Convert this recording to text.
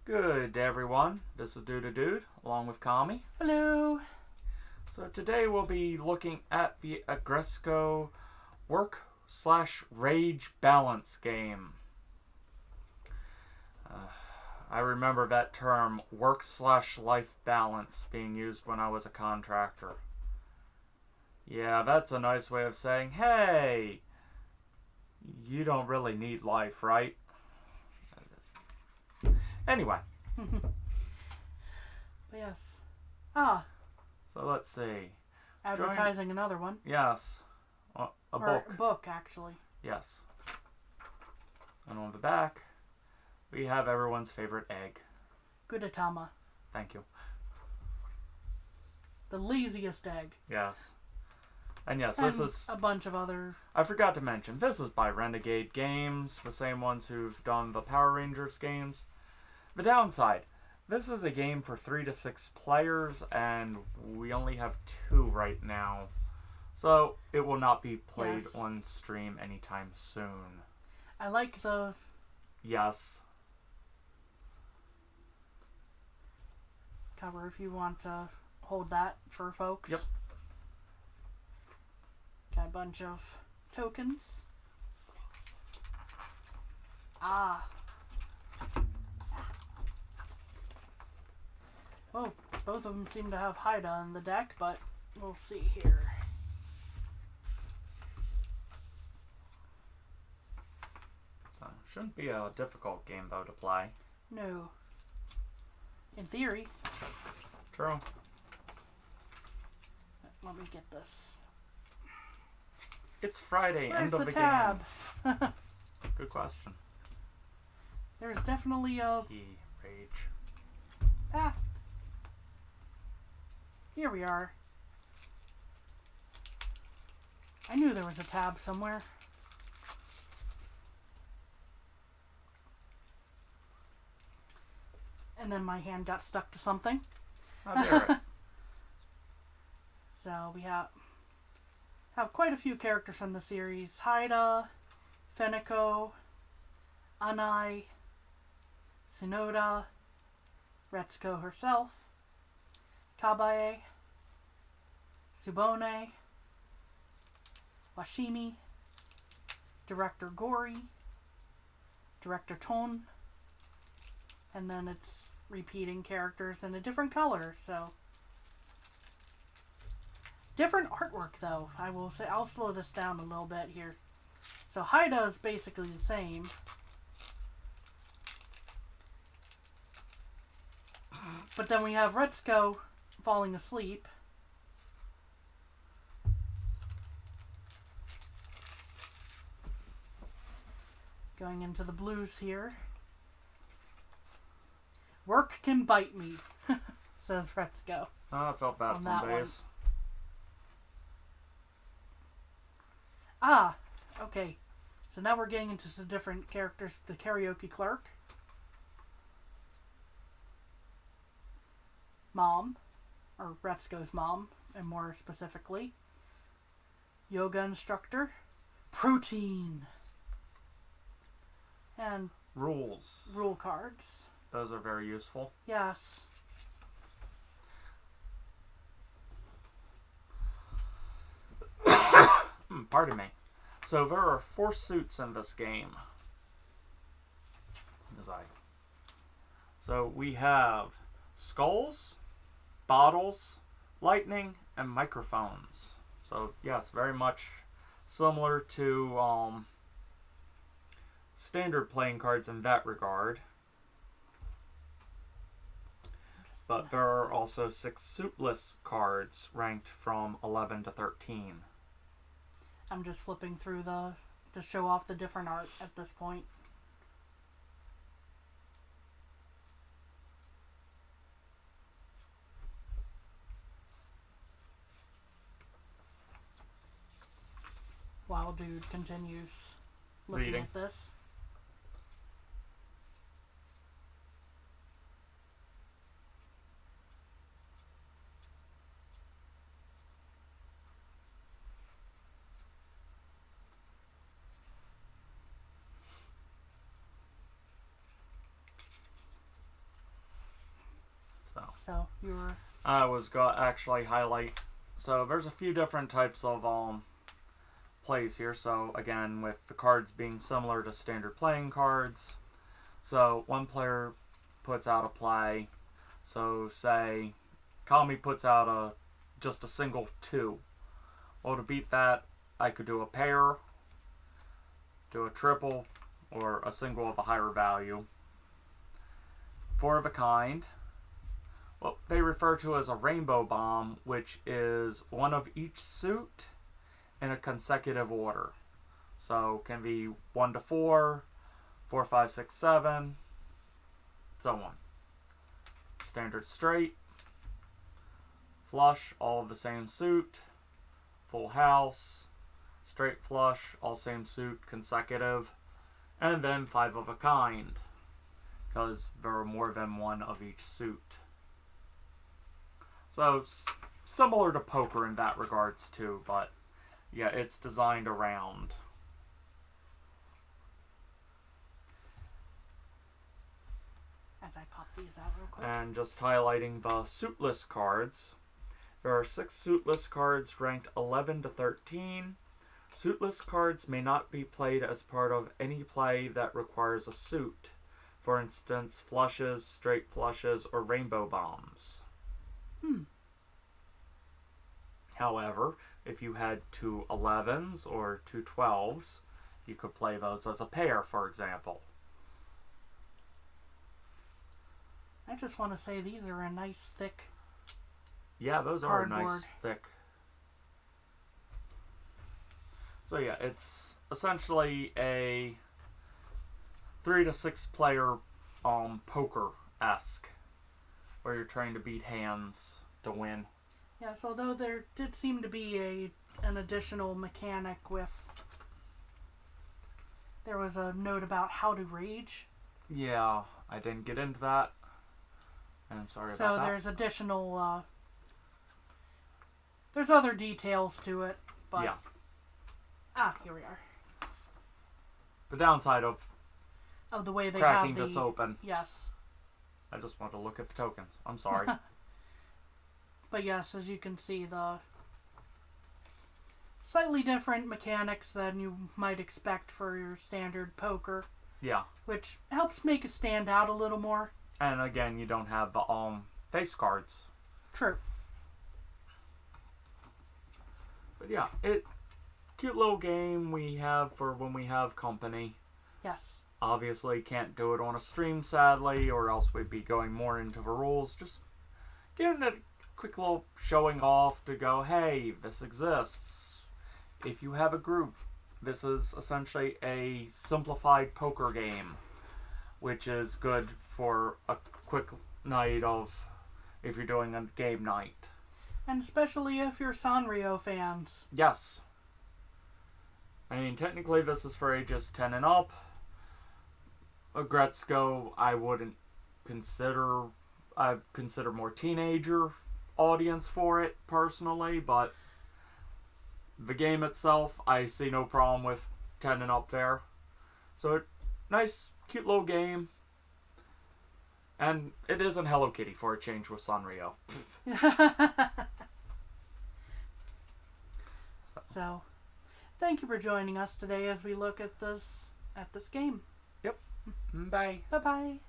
Good day, everyone. This is Dude, along with Kami. Hello. So today we'll be looking at the Aggretsuko Work Rage Balance game. I remember that term, work/life balance, being used when I was a contractor. Yeah, that's a nice way of saying, hey, you don't really need life, right? Anyway. But yes. So let's see. Advertising another one. Yes. A book. A book, actually. Yes. And on the back, we have everyone's favorite egg. Gudetama. Thank you. The laziest egg. Yes. And yes, and this is... a bunch of other... I forgot to mention, this is by Renegade Games, the same ones who've done the Power Rangers games. The downside, this is a game for 3 to 6 players, and we only have 2 right now. So, it will not be played on stream anytime soon. I like the... Yes. cover if you want to hold that for folks. Yep. Got a bunch of tokens. Oh, both of them seem to have Haida in the deck, but we'll see here. Shouldn't be a difficult game, though, to play. No. In theory. True. Let me get this. It's Friday, Where's end of the the tab? game. Good question. There's definitely a... Key rage. Here we are. I knew there was a tab somewhere. And then my hand got stuck to something. I'll bear it. So we have quite a few characters from the series. Haida, Feneko, Anai, Tsunoda, Retsuko herself, Kabae, Tsubone, Washimi, Director Gori, Director Ton, and then it's repeating characters in a different color, so... Different artwork, though. I will say, I'll slow this down a little bit here. So Haida is basically the same. But then we have Retsuko falling asleep. Going into the blues here. Work can bite me, says Retsuko. Oh, I felt bad some days. Okay. So now we're getting into some different characters. The karaoke clerk. Mom. Or Retsuko's mom, and more specifically. Yoga instructor. Protein. And rules. Rule cards. Those are very useful. Yes. Pardon me. So there are 4 suits in this game. So we have skulls, bottles, lightning, and microphones. So yes, very much similar to standard playing cards in that regard. But there are also 6 suitless cards ranked from 11 to 13. I'm just flipping through to show off the different art at this point. While Dude continues looking reading at this. So you were... I was going to actually highlight. So there's a few different types of plays here. So again, with the cards being similar to standard playing cards. So one player puts out a play. So say Kami puts out just a single 2. Well, to beat that, I could do a pair, do a triple, or a single of a higher value. 4 of a kind. Well, they refer to as a rainbow bomb, which is one of each suit in a consecutive order. So can be 1 to 4, 4, 5, 6, 7, so on. Standard straight, flush, all of the same suit, full house, straight flush, all same suit, consecutive, and then 5 of a kind, because there are more than one of each suit. So, similar to poker in that regards too, but yeah, it's designed around. As I pop these out real quick. And just highlighting the suitless cards. There are 6 suitless cards ranked 11 to 13. Suitless cards may not be played as part of any play that requires a suit. For instance, flushes, straight flushes, or rainbow bombs. However, if you had 2 11s or 2 12s, you could play those as a pair, for example. I just want to say these are a nice thick... Yeah, those cardboard. are nice thick. So yeah, it's essentially a 3 to 6 player poker-esque, where you're trying to beat hands to win. Yes, although there did seem to be an additional mechanic with... There was a note about how to rage. Yeah, I didn't get into that. I'm sorry about that. So there's additional... there's other details to it, but... Yeah. Here we are. The downside of The way they cracking have this open. Yes. I just want to look at the tokens. I'm sorry. But yes, as you can see, the slightly different mechanics than you might expect for your standard poker. Yeah. Which helps make it stand out a little more. And again, you don't have the face cards. True. But yeah, cute little game we have for when we have company. Yes. Obviously can't do it on a stream, sadly, or else we'd be going more into the rules. Just giving it a quick little showing off to go, hey, this exists. If you have a group, this is essentially a simplified poker game, which is good for a quick night of if you're doing a game night. And especially if you're Sanrio fans. Yes. I mean, technically this is for ages 10 and up. Aggretsuko, I wouldn't consider... I consider more teenager audience for it, personally, but the game itself, I see no problem with 10 and up there. So, nice, cute little game. And it isn't Hello Kitty for a change with Sanrio. So, thank you for joining us today as we look at this game. Yep. Bye. Bye-bye.